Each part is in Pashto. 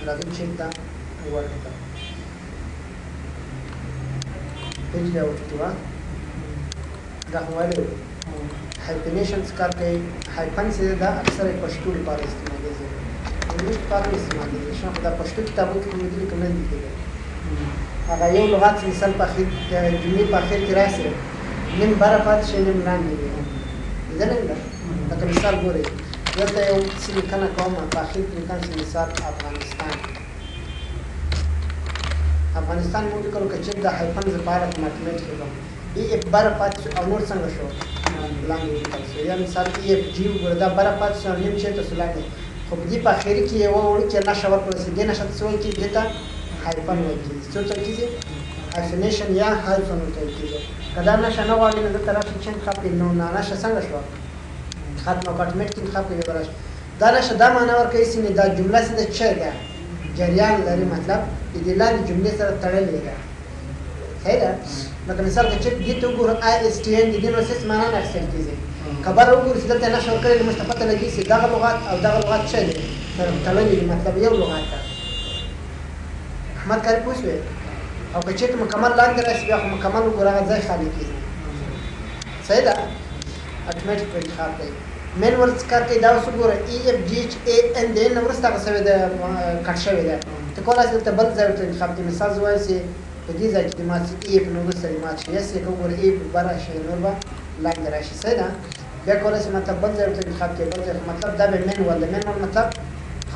راځم چې دا ورته پیج له وټیوا دا موبایل هایپنیشنز کار کوي هایپن چې دا اکثر پښتو لپاره استعمالېږي انګلیش لپاره استعمالېږي شنو دا پښتو کتابونو کې موږ دې کوم نه دي هغه یو لغت مثال په اخر جملې په اخر کې راشي نیم بار پات شي نیم لاندې دی دا نه ده لکه مثال ګورئ دلته یو څه لیکنه کوم په اخر کې لیکم چې مثال افغانستان موږ کولو چې د هایپن لپاره ماټمیټ کوم ای اف بار پات او نور څنګه شو لاندې لیکل شو یا مثال ای اف جی وردا بار پات شو نیم چې تاسو لاندې خو دې په اخر کې یو وړو کې نشه ورکړل چې دې نشه څه کې دته هایپن وکړي څه څه کیږي هایفنیشن یا هایفن وکړي کدا نشه نه وایي نه طرف چې خپل نو نشه څنګه شو ختم اپارتمنت کې خپل برش دا نشه دا معنی ورکوي چې دا جمله څه ده ده جریان لري مطلب دې لاندې جملې سره تړلې ده صحیح ده لکه مثال کې چې دې ته وګورئ آی اس ټي ان دې نو څه معنی نه اخیستل کیږي خبر وګورئ چې دلته نشه ورکړي مستفاده لګي چې دا لغات او دا لغات څه دي تړلې مطلب یو لغات ده احمد کاری پوښوي او که چېرته مکمل لاندې راشي بیا خو مکمل وګوره هغه ځای خالي کېږي صحیح ده اټومیټیک په انتخاب کوي مین ورډز کار کوي دا اوس وګوره ای اف جی ایچ ای ان دې نه وروسته هغه شوې ده کټ شوې ده ته کولی شې دلته بل ځای ورته انتخاب کړې مثال زه وایم چې په دې ځای کې د مات ای اف نه وروسته د مات شي یسې که وګوره ای په بره شي نور به لاندې راشي صحیح ده بیا کولی شې مطلب بل ځای ورته انتخاب کړې بل ځای مطلب دا به مین ول ده مین ول مطلب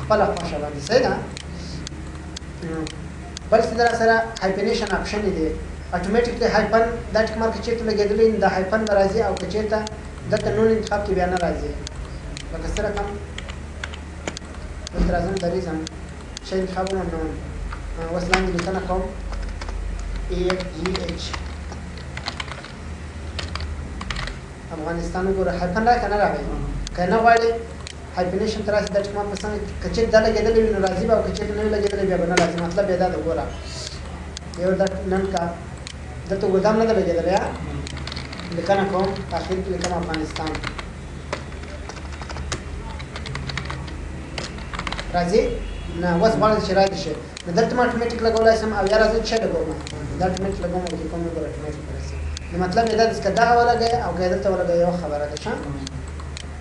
خپله خوښه باندې صحیح ده بل څه در سره هایپنیشن اپشن دی اتوماتیکلی هایپن دا ټیک مارک چیرته لګیدلی د هایپن راځي او که چیرته دلته نون انتخاب کې بیا نه راځي لکه سره کوم دلته راځم دریزم شی انتخابونه نون اوس لاندې لیکنه کوم ای اف جی ایچ افغانستان وګوره هایپن را کنه راغی کنه غواړي هایپنیشن تر اساس د ټیک مارک پسند کچې د لګیدلی نو راځي او کچې نه لګیدلی بیا نه راځي مطلب دا د وګوره یو د نن کا دته ګدام نه لګیدلی یا لیکنه کوم اخر کې لیکنه افغانستان راځي نه وس باندې چې راځي شي دلته ما اتوماتیک لګولای سم او یا راځي چې لګوم دا اتوماتیک لګوم چې کوم نه اتوماتیک راځي مطلب دا د څه دا ولګي او دلته ولګي یو خبره ده شه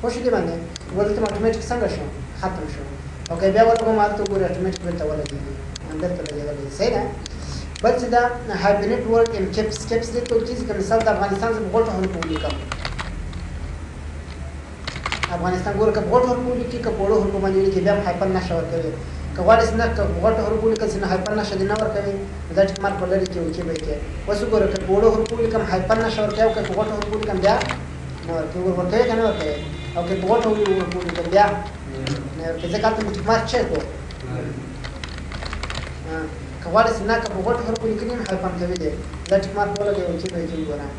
خو شي دی باندې ولته اتوماتیک څنګه شو ختم شو او بیا ورته ما ته ګور اتوماتیک ولته ولګي اندر ته لګیدلی صحیح ده بل څه دا هایبرنیټ ورک ان کیپس کیپس دې ټول چیز کوم مثال د افغانستان څخه غوټه حروف ولیکم افغانستان ګور کې غوټه حروف ولیکي که پوړو حروف باندې ولیکي بیا هایپر نشه ورکوي که غواړې څنګه که غوټه حروف ولیکل چې نه هایپر نشه دې نه ورکوي دا ټیک مارک ولري کې وکي به کې اوس ګور که پوړو حروف ولیکم هایپر نشه ورکوي او که غوټه حروف ولیکم بیا نه ورکوي ورکوي کنه ورکوي او که غوټه حروف ولیکم بیا نه ورکوي ځکه ته ټیک مارک چیک کو کواله سنا که په غوټ حروف لیکنې هایپن کوي دی دا ټیک مارک ولګي او چې به یې ګورم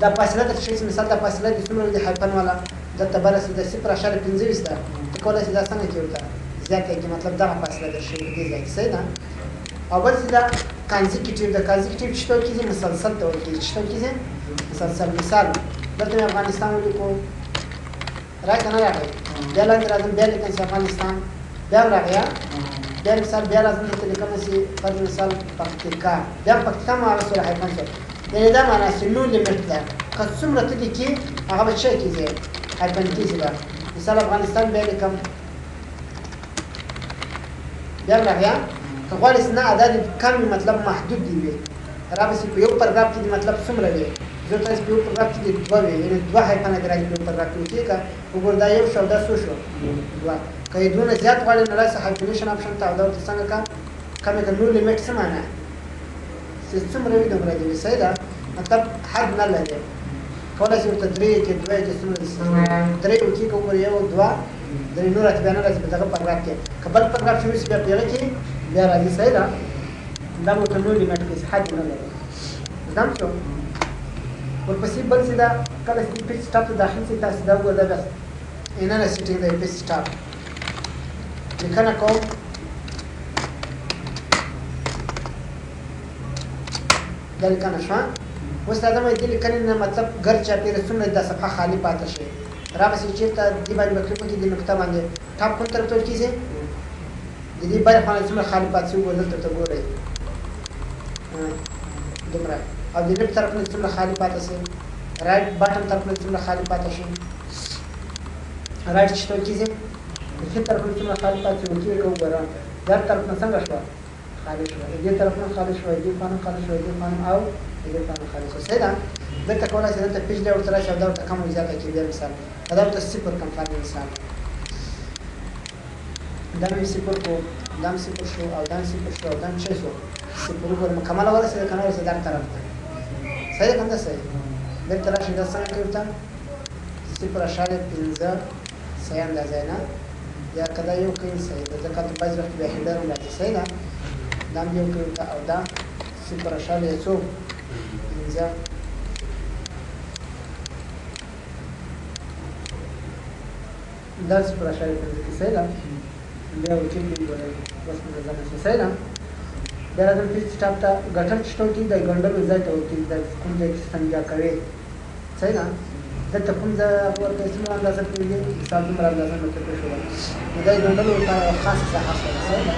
دا فاصله د شي مثال د فاصله د څومره د هایپن والا د تبرس د 0.25 ده ته کولی شې دا څنګه کېږي زیاته کې مطلب دا فاصله د شي دې ځای څه ده او بل څه دا کانزیکټیو د کانزیکټیو چې ټول کېږي مسلسل ډول کېږي چې ټول کېږي مسلسل مثال دلته افغانستان ولیکو راځه نه راغی بیا لاندې راځم بیا لیکم چې افغانستان بیا راغی بیا مثال بیا لازم ته لیکم چې پر مثال پکتیکا بیا پکتیکا ما رسول هایپن شو یعنی دا معنی چې نو لیمټ ده که څومره ته لیکي هغه به څه کېږي هایپن کېږي دا مثال افغانستان بیا لیکم بیا راغی که غواړې چې نه عدد کم مطلب محدود دی وي رابطې په یو پاراګراف کې مطلب څومره وي زه تاسو په یو پاراګراف کې دوه وي یعنی دوه هایپنه راځي په یو پاراګراف کې که وګورئ دا یو شو دا څو شو دوه که یې دونه زیات غواړئ نو راسه هایپنیشن اپشن ته او دا ورته څنګه کا کمې که نور لیمټ څه معنی چې څومره وي دومره دي صحیح ده مطلب حد نه لري کولی شي ورته درې کې دوه کې څومره درې وکړي که وګورئ یو دوه درې نور بیا نه راځي په دغه پاراګراف کې که بل پاراګراف شوي بیا په هغه کې بیا راځي صحیح ده دا به ورته نور لیمټ کې حد نه لري ځم شو ورپسې بل څه ده کله چې پیج سټاپ ته داخل شي تاسو دا وګورئ بس انر سیټینګ دی پیج سټاپ لیکنه کوم دا لیکنه شوه اوس دا زما دې لیکنې نه مطلب ګرد چاپېره څومره دا صفحه خالي پاتې شي رابسې چېرته دې باندې به کلیک وکړي دې نقطه باندې ټاپ کوم طرف ته ورکېږي د دې بره خوا نه څومره خالي پاتې شوي ګورئ دلته ته ګورئ دومره او د لیفټ طرف نه څومره خالي پاتې شي رایټ باټم طرف نه څومره خالي پاتې شي رایټ چې ټول کېږي د ښي طرف نه څومره خالي پاتې شي ورکې که وګوره دا طرف نه څنګه شوه خالي شوه د دې طرف نه خالي شوه د دې خوا نه خالي شوه د دې خوا نه او د دې خوا نه خالي شوه صحیح ده دلته کولی شي دلته پیج دی ورته راشي او دا ورته کم او زیاته کړي بیا مثال دا ورته صفر کنفرم مثال دا مې صفر کو دا هم صفر شو او دا هم صفر شو او دا هم 6 شو صفر وګوره مکمله ورسېده که نه ورسېده هر طرف ته صحیح ده که نه صحیح دلته راشي دا څنګه کوي ورته 0.5 صحیح اندازه نه یا که دا یو کوي صحیح ده ځکه هلته بعضې وخت بیا هیډر هم راځي صحیح ده دا هم یو کوي ورته او دا 0.5 دا 0.5 کې صحیح ده بیا ورکې کوي ګورئ بس منظمه شي صحیح ده بیا راځم پیج سټاپ ته ګټل چې ټول کېږي د ګنډلو ځای ته ورکېږي د کوم ځای کې استنجا کوې صحیح ده دلته کوم ځای ورته څومره اندازه کېږي مثال دومره اندازه مې ورته پرېښوده نو دا یې ګنډلو لپاره یوه خاصه ساحه شوه صحیح ده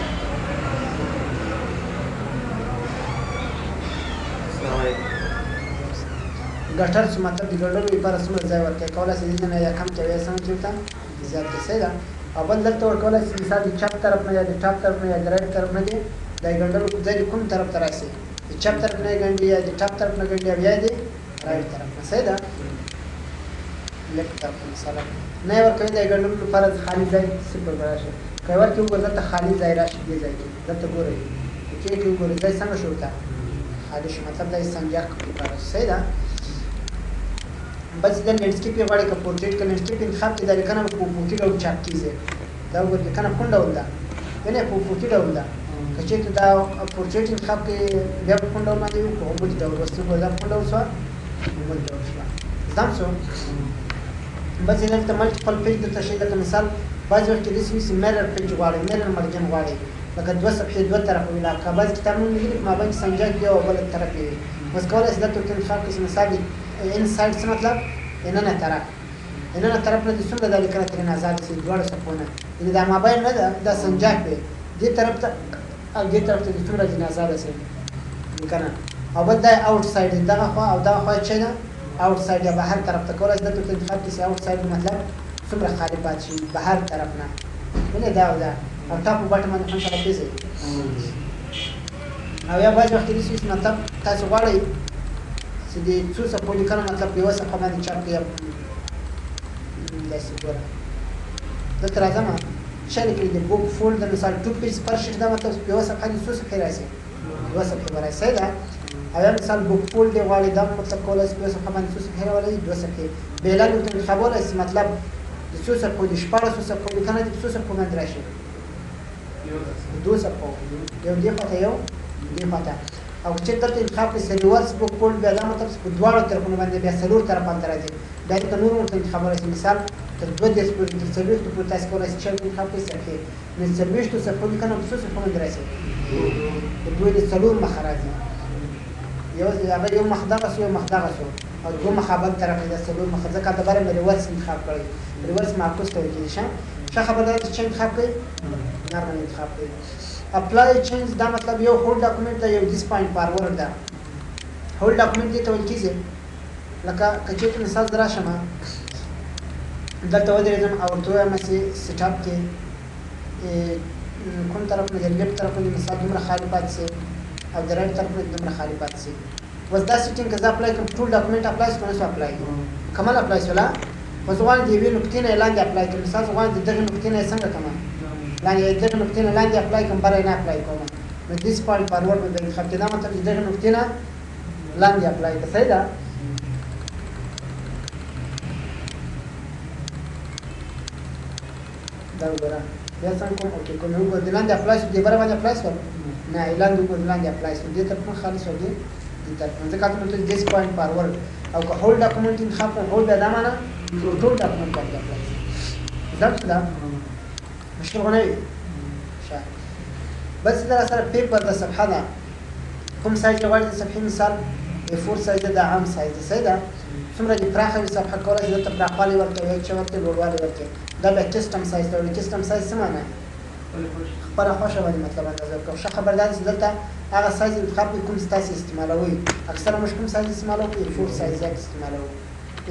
ګټل چې مطلب د ګنډلو لپاره څومره ځای ورکوي کولی شي دې نه یا کم کوي یا څنګه چې ورته زیات کړي صحیح ده او بل دلته ورکولی شي مثال د چپ طرف نه یا د ټاپ طرف نه یا د رایټ طرف نه دی دا ګنډلو ځای د کوم طرف ته راشي د چپ طرف نه ګنډي یا د ټاپ طرف نه ګنډي او یا د رایټ طرف نه صحیح ده لیفټ طرف نه مثلا نه یې ورکوي د ګنډلو لپاره خالي ځای صفر به راشي که یې ورکړي وګوره دلته خالي ځای راشي دې ځای کې دلته ګورئ کې وګورئ ځای څنګه شو ورته خالي شو مطلب دا یې سنجاق لپاره صحیح ده بس دا لینډسکیپ یې غواړي که پورټریټ که لینډسکیپ انتخاب کړي دا لیکنه په افقي ډول چاپ کېږي دا وګورئ لیکنه کوم ډول ده یعنې په افقي ډول ده که چېرته دا پورټریټ انتخاب کړي بیا په کوم ډول باندې وي په عمودي ډول وروستۍ ګوره دا په کوم ډول شوه عمودي ډول شوه زده شو بس یې دلته ملټیپل پیج درته ښیي لکه مثال بعضې وخت کې داسې وي چې میرر پیج غواړي میرر مرجن غواړي لکه 2 صفحې 2 طرفه وي لکه بعضې کتابونه لیکلي په مابین کې سنجاق وي او بل طرف یې وي بس کولی شي دلته ورته انتخاب کړي چې مثال ان سایډ څه مطلب اننه طرف اننه طرف نه دې څومره دا لیکنه ترېنه ازاده شي دواړه صفونه یعنې دا مابین نه ده دا سنجاق دی دې طرف ته او دې طرف ته دې څومره ځینې ازاده شي لیکنه او بل دا آوټ سایډ دی دغه خوا او دغه خوا چې ده آوټ سایډ یا بهر طرف ته کولی شي دلته ورته انتخاب کړي چې آوټ سایډ مطلب څومره خالي پاتې شي بهر طرف نه ولې دا او دا او ټاپ بټن باندې هم سره پیسې او یا بعضې وخت کې داسې وي چې مطلب تاسو غواړئ چې د څو صفحو لیکنه مطلب په یوه صفحه باندې چاپ کړي داسې ګوره دلته راځم څه لیکلي دي بوک فولډ د مثال 2 پیج پر شیټ دا مطلب په یوه صفحه کې څو صفحې راشي 2 صفحې به راشي صحیح ده او یا مثال بوک فولډ دی غواړي دا مطلب کولی شي په یوه صفحه باندې څو صفحې راولي 2 صفحې بې علاوه ورته انتخابولی شي مطلب د څو صفحو د 14 صفحو لیکنه دي په څو صفحو باندې راشي 2 صفحو یو دې خوا ته یو دې خوا ته او چې دلته انتخاب کړئ چې ریورس بوک فولډ بیا دا مطلب په دواړو طرفونو باندې بیا 4 طرفان ته راځي بیا دې ته نور ورته انتخابولی شي مثال تر 2 دېرش پورې تر 40 پورې تاسو کولی شئ چې انتخاب کړئ صفحې نو 40 صفحو لیکنه په څو صفحو باندې راشي د دوی د 4 مخه راځي هغه یو مخ دغه شو یو مخ دغه شو او 2 مخه بل طرف د 4 مخه ځکه د بره مې ریورس انتخاب کړی ریورس معکوس ته ویل کېږي ښه خبره ده چې انتخاب کړئ نرمه انتخاب کړئ اپلای چینج دا مطلب یو هول ډاکومنټ ده یو دیس پوینټ فارورډ ده هول ډاکومنټ دې ته ویل کېږي لکه که چېرته مثال زه راشم دلته ودرېږم او ورته ووایم چې سیټ اپ کې کوم طرف نه د لیفټ طرف نه مثال دومره خالي پاتې شي او د رایټ طرف نه دومره خالي پاتې شي اوس دا سیټینګ که زه اپلای کړم ټول ډاکومنټ اپلای شو که نه شو اپلای کمل اپلای شوله اوس غواړم د یوې نقطې نه یې لاندې اپلای کړم مثال زه غواړم د دغې نقطې نه یې څنګه کړمه لاندې دغه نقطې نه لاندې اپلای کوم بره نه اپلای کوم نو دیس پوینټ فارورډ مې انتخاب کړي دا مطلب چې دغه نقطې نه لاندې اپلای کړه صحیح ده دا وګوره بیا څنګه کوم اوکې کوم وګوره د لاندې اپلای شو دې بره باندې اپلای شو نه لاندې وګوره لاندې اپلای شو دې طرف نه خالي شو دې طرف ځکه ته دیس پوینټ فارورډ او که هول ډاکومنټ انتخاب کړم هول بیا دا معنی ټول ډاکومنټ باندې اپلای زده شو دا مشکل غو نه وي بس دا سره پیپر د صفحه ده کوم سایز غواړئ د صفحې مثال A4 سایز ده عام سایز ده صحیح ده څومره دې پراخه وي صفحه کولی شي دلته پراخوالی ورکوي چې ورته لوړوالی ورکوي دا بیا کسټم سایز ته وایي کسټم سایز څه معنی خپله خوښه باندې مطلب اندازه کوو. ښه خبر دا ده چې دلته هغه سایز انتخاب کوئ کوم چې تاسې استعمالوئ. اکثره موږ کوم سایز استعمالوو؟ A4 سایز زیات استعمالوو.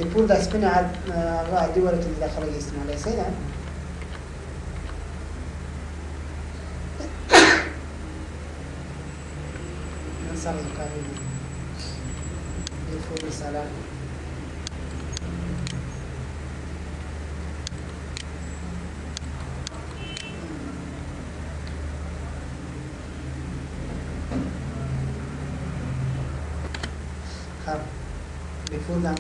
A4 دا سپینې هغه عادي ورقې دي دا خلک یې استعمالوي. صحیح ده؟ نن سخت زکام دي. A4 مثالا بفور دا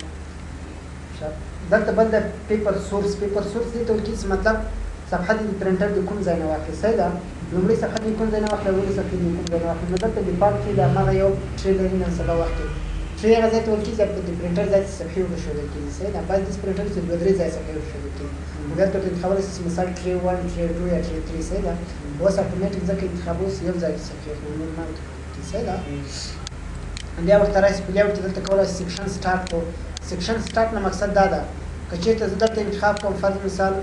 دلته بل د پیپر سورس دې ته وایي چې مطلب صفحه د پرنټر د کوم ځای نه واخلي. صحیح ده؟ لومړۍ صفحه د کوم ځای نه واخلي، لومړۍ صفحه د کوم ځای نه واخلي. نو دلته ډیفالټ کې د هماغه یو ټرې لري نن سبا وخت کې ټرې هغه ځای ته ویل کېږي چې د پرنټر ځای ته صفحې ورښودل کېږي. صحیح ده؟ بعضې داسې پرنټر چې دوه درې ځایه صفحې ورښودل کېږي. نو دلته ورته انتخابولی شي چې مثال ټرې 1 ټرې 2 یا ټرې 3. صحیح ده؟ اوس اټومیټیک ځکه انتخابوس یو ځای کې صفحې نور ما صحیح ده؟ بیا ورته راشي په لیاوټ کې دلته کولی شي سیکشن سټارټ کړو. سیکشن سټارټ نه مقصد دا ده که چېرته زه دلته انتخاب کوم فرض مثال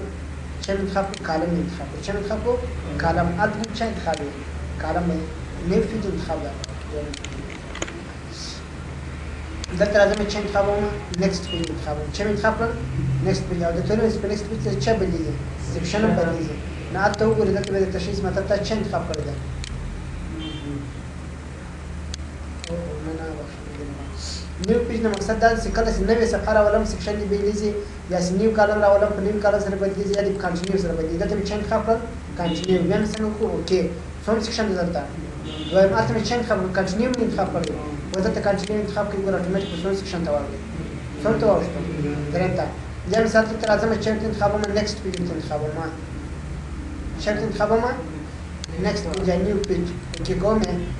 چا انتخاب کړو کالم انتخاب کړو. چا انتخاب کړو کالم. هلته هم چا انتخاب وي کالم دی نیو فیټ انتخاب ده. دلته راځم چې انتخابوم نیکسټ پیج انتخابوم. چا انتخاب کړل نیکسټ پیج او د تورې په نیکسټ پیج چا بدلېږي سیکشن هم بدلېږي. نه هلته وګورئ دلته به د تشخیص مطلب تا چا انتخاب کړی دی. نیو پیج نه مقصد دا چې کله چې نوې صفحه راولم سیکشن دې بدلېږي یا چې نیو کالم راولم په نیو کالم سره بدلېږي یا د کانټینیو سره بدلېږي. دلته مې چا انتخاب کړل کانټینیو. بیا مې څنګه وکړو اوکې څوم سیکشن دی دلته دویم هلته مې چا انتخاب کړل کانټینیو مې انتخاب کړی و دلته کانټینیو انتخاب کړي ګوره اټومیټیک په څوم سیکشن ته واوړي څوم ته واوښتم درېیم ته. بیا مثال دلته راځم چیرته انتخابوم نیکسټ پیج ته انتخابوم چیرته انتخابوم نیکسټ پیج یا نیو پیج کې کوم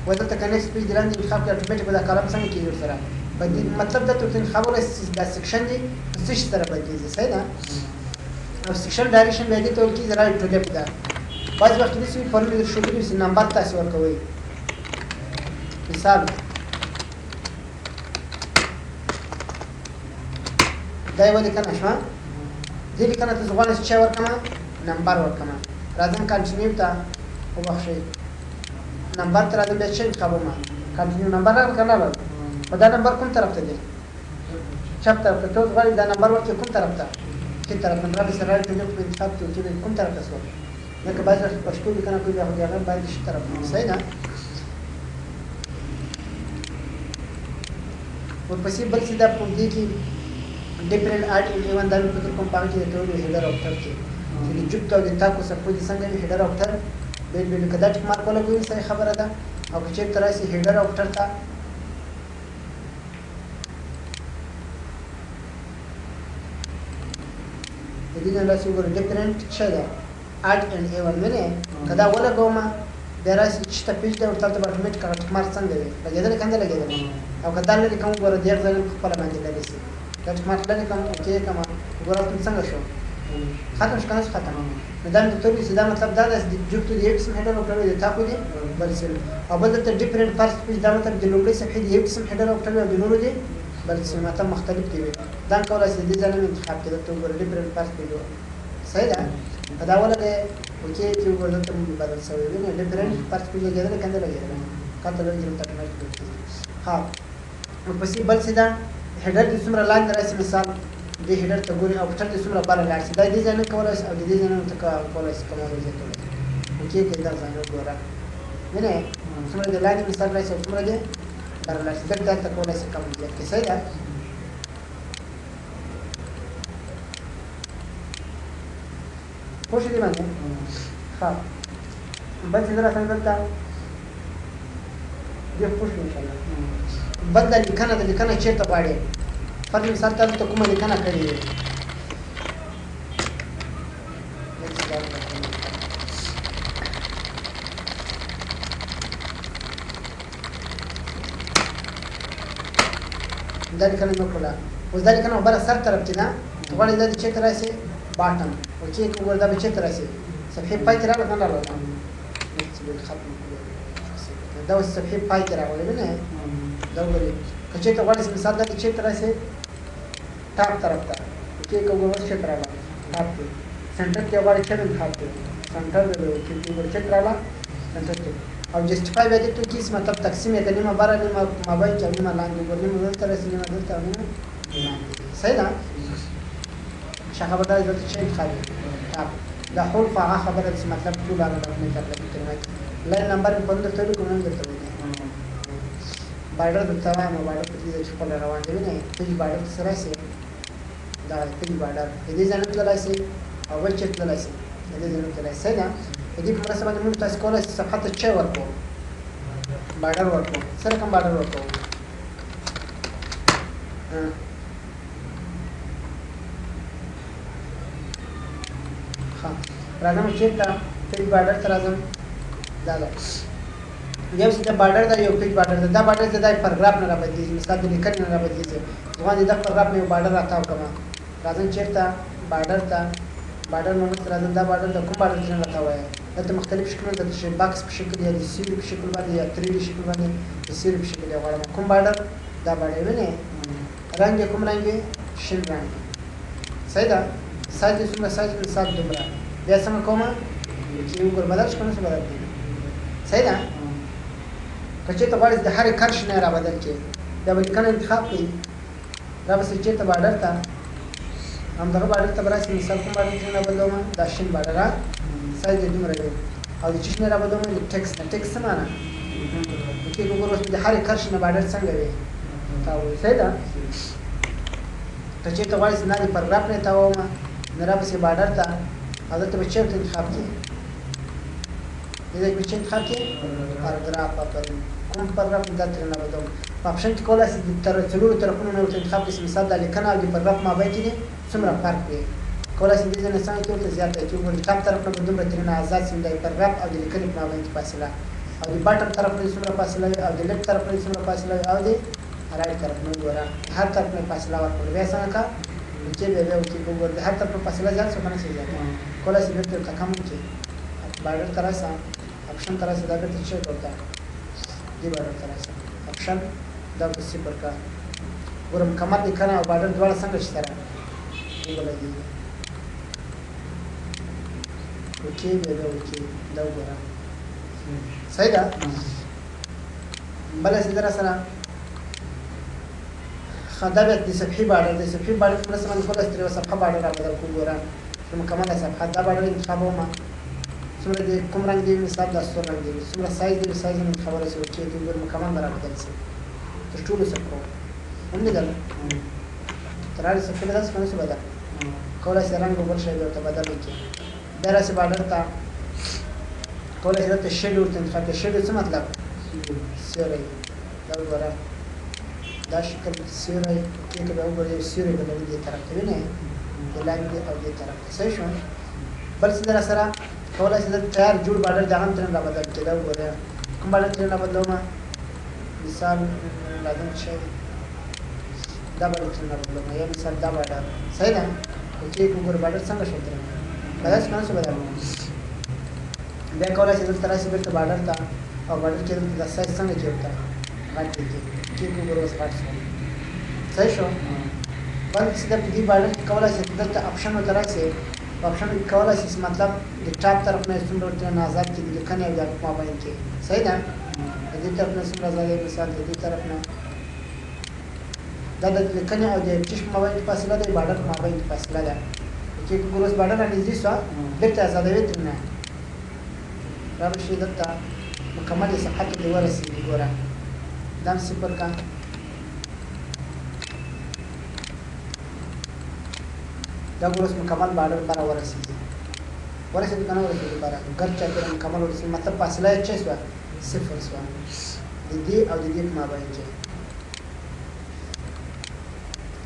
و دلته که نیکسټ پیج د لاندې انتخاب کړي اټومیټیک به دا کالم څنګه کېږي ورسره مطلب دا ته انتخابولی دا سیکشن دی څه شي سره بدلېږي. صحیح ده؟ او سیکشن ډایرکشن بیا دې ته ویل کېږي رایټ ټو لیفټ ده. بعضې وخت داسې وي فورمې درښودلي وي چې نمبر تاسې ورکوئ. مثال دا یوه لیکنه شوه دې لیکنه ته زه غواړم چې چا ورکړمه نمبر ورکړمه. راځم کانټینیو ته وبخښئ نمبر ته راځم بیا څه انتخابومه کانټینیو نمبر راغله که نه راغله په دا نمبر کوم طرف ته دی چپ طرف ته. ته اوس غواړې دا نمبر ورکړې کوم طرف ته ښي طرف ته. نو را به سره راځي په انتخاب کې وکړي کوم طرف ته شول لکه بعضې وخت پښتو لیکنه کوي بیا خو د هغه باید ښي طرف ته. صحیح ده؟ ورپسې بل چې دا په دې کې ډیفرنټ اډ ایون دا مې فکر کوم په هغه کې درته ویلي هیډر او فوټر کې چې د جوپت او د تاکو صفحو دې څنګه وي هیډر او فوټر بیل بیل که دا ټیک مارک ولګوي صحیح خبره ده. او که چېرته راشي هیډر او فوټر ته د دې نه راشي وګوره ډیفرنټ څه ده اډ اینډ ایون وینې که دا ولګومه بیا راشي چې ته پیج دی ورته هلته به اټومیټیک هغه ټیک مارک څنګه وي لګېدلی که نه لګېدلی. او که دا لرې کوم ګوره د یو ځای په خپله باندې لرې شي دا ټیک مارک لرې کوم اوکې کومه ګوره هلته څنګه شو ختم شو که نه شو ختم. نو دا مې درته وویل چې دا مطلب دا ده چې د جوپتو د یو قسم هیډر ورکړی د تاکو دی بل قسم او بل دلته ډیفرنټ فرست پیج دا مطلب د لومړۍ صفحې د یو قسم هیډر ورکړی او د نورو دی بل قسم مطلب مختلف دی. دا هم کولی شي د دې ځای نه مې انتخاب کړي دلته وګوره ډیفرنټ فرست پیج صحیح ده. که دا ولګوې اوکې چې وګوره دلته بدل شوی وینې ډیفرنټ فرست پیج لګېدلی که نه لګېدلی کاته لږ دلته اټومیټیک کېږي. ها ورپسې بل څه ده هیډر دې څومره لاندې راشي مثال دې هیډر ته ګوري او فوټر دې څومره بره لاړ شي دا دې ځای نه کولی شي او د دې ځای نه ته کولی شي کمولی زیاتولی شي اوکې که دا ځای نه ګوره وینې څومره دې لاندې مثال راشي او څومره دې بره لاړ شي دلته ته کولی شي کم زیات کړي. صحیح ده؟ پوه شو دې باندې ښه بل څه زه راسره دلته دې پوه شو انشاءالله. بل دا لیکنه چېرته غواړې فرض مثال ته دلته کومه لیکنه کړې وي دا لیکنه مې وکړله اوس دا لیکنه بله سر طرف کې ده ته غواړې دا دې چېرته راشي باټم اوکې وګوره دا به چېرته راشي صفحې پای ته راغله که نه راغله ختم دا اوس صفحې پای ته راغلی وینې دا وګورئ که چېرته غواړې مثال دا دې چېرته راشي ټاپ طرف ته اوکې که وګوره اوس چېرته راغله ټاپ کې سنټر کې غواړي چې انتخاب کړي سنټر د کیبورډ چک رااله سنټر کې او جسټیفای به دې ته کیس مطلب تقسیم یې نیمه بار نیمه مابین کې نیمه لاندې ګور نیمه دلته رسې نیمه دلته نیمه صحیح ده شغه بدل د چې انتخاب دا حول فعا خبره چې مطلب ټول هغه د کلمات لاین نمبر 15 ته کوم نمبر ته وایي بارډر د تمام بارډر په دې چې خپل روان دی نه پیج بارډر سره سي دا پیج بارډر دې ځنه تلای سي او بل چې تلای سي دې ځنه تلای سي دا دې په مناسبت باندې موږ تاسو کولای صفحه ته چه ورکو بارډر ورکو سره کوم بارډر ورکو ها راځم چې تا پیج بارډر تر راځم دا یو څه بارډر دا یو پیج بارډر دا بارډر دا پاراګراف نه را بدلیږي مثال د لیکنې نه را بدلیږي ځوان دا پاراګراف نه بارډر راځو کما راځم چیرته بارډر ته بارډر نو راځم دا بارډر د کوم بارډر څخه راځو وای دا مختلف شکلونه د شی باکس په شکل یا د سیل په شکل باندې یا 3D شکل باندې د سیل په شکل غواړم کوم بارډر دا بارډر ونه رنگ کوم رنگ شین رنگ صحیح ده سایز څومره سایز په حساب دومره بیا څنګه کومه چې یو ګر بدل شنو څه بدل دي صحیح ده کچې ته غواړې د هر کرش نه را بدل کې دا به کنه انتخاب کړي دا به چې ته بارډر ته هم دغه بارډر ته براسي مثال کوم بارډر نه بدلوم دا شین بارډر سایز دې دومره دی او د چشنه را بدلوم د ټیکس معنا کې وګورئ د هر کرش نه بارډر څنګه وي تا وایي صحیح ده کچې ته غواړې نه دی پاراګراف نه تاوم نه را بسې بارډر ته حالت به چیرته انتخاب کړي دې به چې انتخاب کړي پاراګراف په کوم پاراګراف د ترنه بدوم په اپشن کې کولای شي تر څلورو طرفونو نه انتخاب کړي مثال د لیکنه او د پاراګراف مابین کې څومره فرق دی کولای شي د دې نه څنګه ته زیات دی چې ټاپ طرف نه بدوم ترنه آزاد سیم د پاراګراف او د لیکنې په مابین کې فاصله او د باټم طرف نه څومره فاصله او د لیفت طرف نه څومره فاصله او د رائټ طرف نه ګوره هر طرف نه فاصله ورکړل بیا څنګه چې به یو چې ګوره هر طرف په فاصله ځان څه کنه زیات کولای شي د کم کې بارډر تراسه اپشن تراسه دا به څه کوته دی بارډر تراسه اپشن دا په سی پر کا ګورم کمر دې کنه او بارډر دواړه څنګه شته وګورئ اوکې به دا اوکې دا وګوره صحیح ده بل څه در سره خدابت د صفحې بارډر د صفحې بارډر په سمون کوله ستري صفحه بارډر را بدل کو ګوره چې مکمله صفحه دا بارډر انتخابومه څومره د کوم رنگ دی مثال د سور رنگ دی څومره سایز دی سایز نه خبره شي چې د ګور مکمل برابر بدل شي تر ټولو صفحه هم نه ده تراره صفحه داس کنه څه بدل کوله چې رنگ وبل شي ته بدل کی دا راځي بارډر ته کوله چې ته شیډول ته انتخاب شیډول څه مطلب سیری دا وګوره دا شکل سیری کې به وګورئ سیری په دې طرف ته نه لاندې او دې طرف ته صحیح شو بل څه در سره کولای شي د تیار جوړ بارډر ځان ترنه را بدل کړي دا وګوره کوم بارډر ترنه بدلوم مثال لازم شي دا بارډر ترنه بدلوم یا مثال دا بارډر صحیح ده چې وګوره بارډر څنګه شو ترنه بدل څنګه بدلوم بیا کولای شي د تر راسي بیرته بارډر ته او بارډر کې د سایز څنګه چیرته راځي چې وګوره وس غاټ شو صحیح شو بل څه د دې بارډر کولای شي دلته اپشن وتراسي اپشن کولای شي مطلب د ټاپ طرف نه څومره تر آزاد کې د لیکنې او د مابین کې صحیح ده د دې طرف نه څومره آزاد مثال د دې طرف نه دا د لیکنې او د چشم مابین فاصله د بارډر مابین فاصله ده چې ګورس بارډر انځي سو بیرته آزادوي تر نه راوښي دلته مکمل صفحه کې ورسېږي ګوره دام صفر کا دا ګورس مکمل بارډر پر ورسېږي کنه ورسېږي بارا ګر چا پر مکمل ورسېږي مطلب فاصله یې 6 صفر سو د دې او د دې مابین کې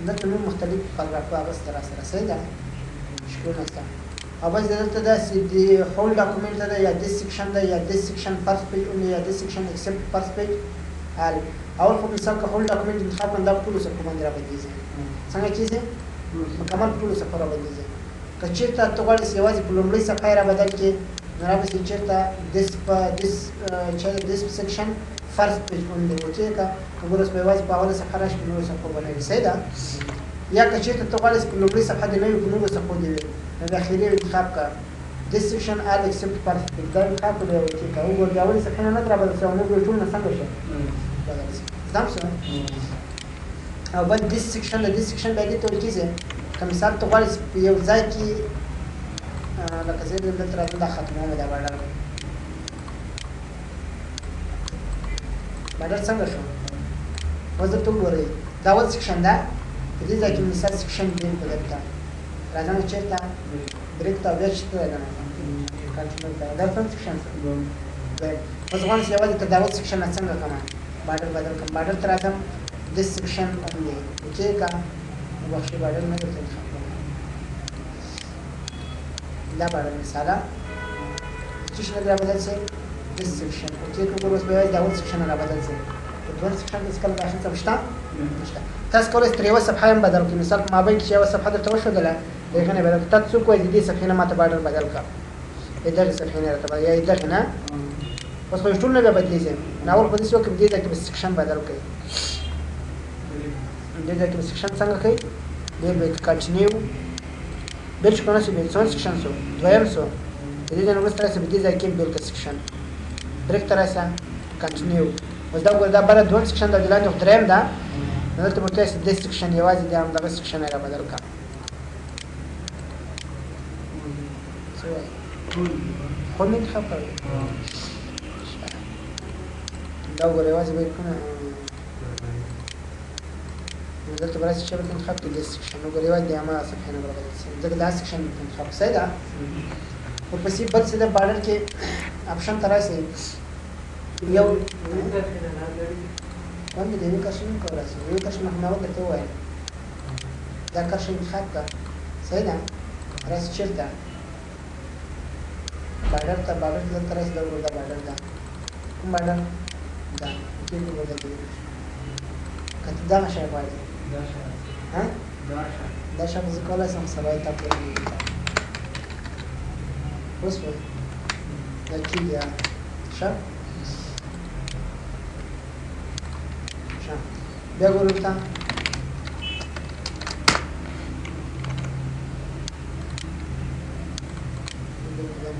دلته نو مختلف پاراګرافونه راستر سره صحیح ده شکر نشته او بس دلته دا دی هول ډاکومنت ده یا د سیکشن ده یا د سیکشن فرست پیج او یا د سیکشن ایکسپټ فرست پیج حال اول خو مثال که هول ډاکومنت انتخاب کنده ټول څه کوم باندې را بدلیږي څنګه چیزه مکمل ټول څه را بدلیږي کچېرته ته غواړې سیوازي په لومړی صفحه را بدل کې نه را بس چېرته this section first page باندې وچې کا وګورئ په واځي په اوله صفحه راشي په نورو صفحو باندې صحیح ده یا کچېرته ته غواړې په لومړی صفحه د نوې په نورو صفحو دی نو د اخیری انتخاب کا this section all except perfect دا انتخاب کړی او چې کا وګور دا اولي صفحه نه درابل سره موږ ټول نه څنګه شو بدل شي ځم څه او بل this section د this section باندې ته ورکیږي کوم مثال ته غواړې یو ځای کې لکه زه دلته راځم دا ختموم دا بارډر څنګه شو وځه ته وګورئ دا اول سیکشن ده په دې ځای کې مثال سیکشن بریک بدل کړه راځم چیرته بریک ته بیا چې راځم کنټرول دا کوم سیکشن ده اوس غواړم چې یوازې ته دا اول سیکشن څنګه کوم بارډر بدل کوم بارډر ته راځم this section only اوکې کا وخت بارډر نه درته دا بارډر مثاله چې څنګه را بدل شي this section اوکې کوم اوس به دا اول سیکشن را بدل شي په دوه سیکشن کې څه داخل څه شته تاسو کولای شئ یو صفحه هم بدل کړئ مثال په مابین کې یو صفحه درته وښودله دغه نه بدل تاسو کوی دې صفحې نه ماته بارډر بدل کړه دغه صفحې نه راته یا دغه نه اوس خو ټول نه بدلېږي نو اول په دې وخت کې دې کې سیکشن بدل کړئ دې کې سیکشن څنګه کوي دې به کنټینیو بل څه کنه چې به څو سیکشن سو دویم سو دې نه وروسته راځي دې ځای کې بل سیکشن بریک تر راځه کنټینیو اوس دا ګور دا بل دوه سیکشن د لاندې دریم دا دلته مو تاسو دې سیکشن یوازې د هم دغه سیکشن را بدل کا خو نه خبره دا ګور یوازې به کنه دلته براسي چې به انتخاب کې د سیکشن نو ګور یوازې د هم صفحه نه بدل شي ځکه دا سیکشن انتخاب صحیح ده او په سی بل څه د بارډر کې اپشن تراسي یو باندې د یو کشن کولای شي یو کشن محمد ته وایي دا کشن انتخاب کا صحیح ده راځي چیرته بارډر ته راځي دا ورته بارډر ده کوم بارډر دا کې ورته دی کته دا شی وایي ها دا شی څه کولای سم سبا ته کوي اوس په دا کې یا شپ بیا ګورو ته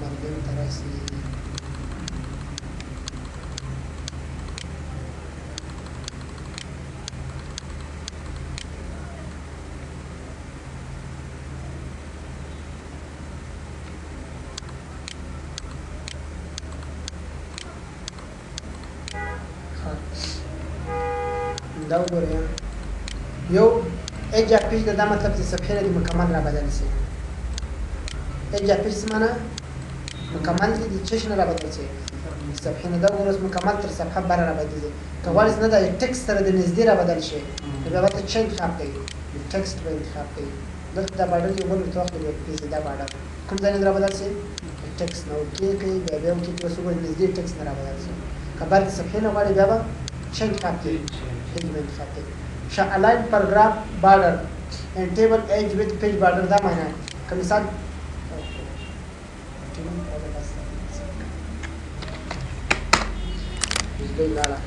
مردم تراسي دا وګورئ یو ایج اف پیج دا مطلب چې صفحه دې مکمل را بدل شي ایج اف پیج معنا مکمل دي چې څنګه را بدل شي صفحه نه دا ورس مکمل تر صفحه بره را بدل شي کولای نه دا ټیکست سره د نږدې را بدل شي دا به ته چینج خاپ کوي ټیکست به انتخاب کوي دلته دا بارډر یو بل توخت دی پیج دا بارډر کوم ځای نه را بدل شي ټیکست نو کې کوي بیا به کې تاسو ګور نږدې ټیکست نه را بدل شي کبر صفحه نه غواړي بیا به چینج خاپ کوي شا align paragraph border and table edge with page border دا معنا کوم مثال دې لاله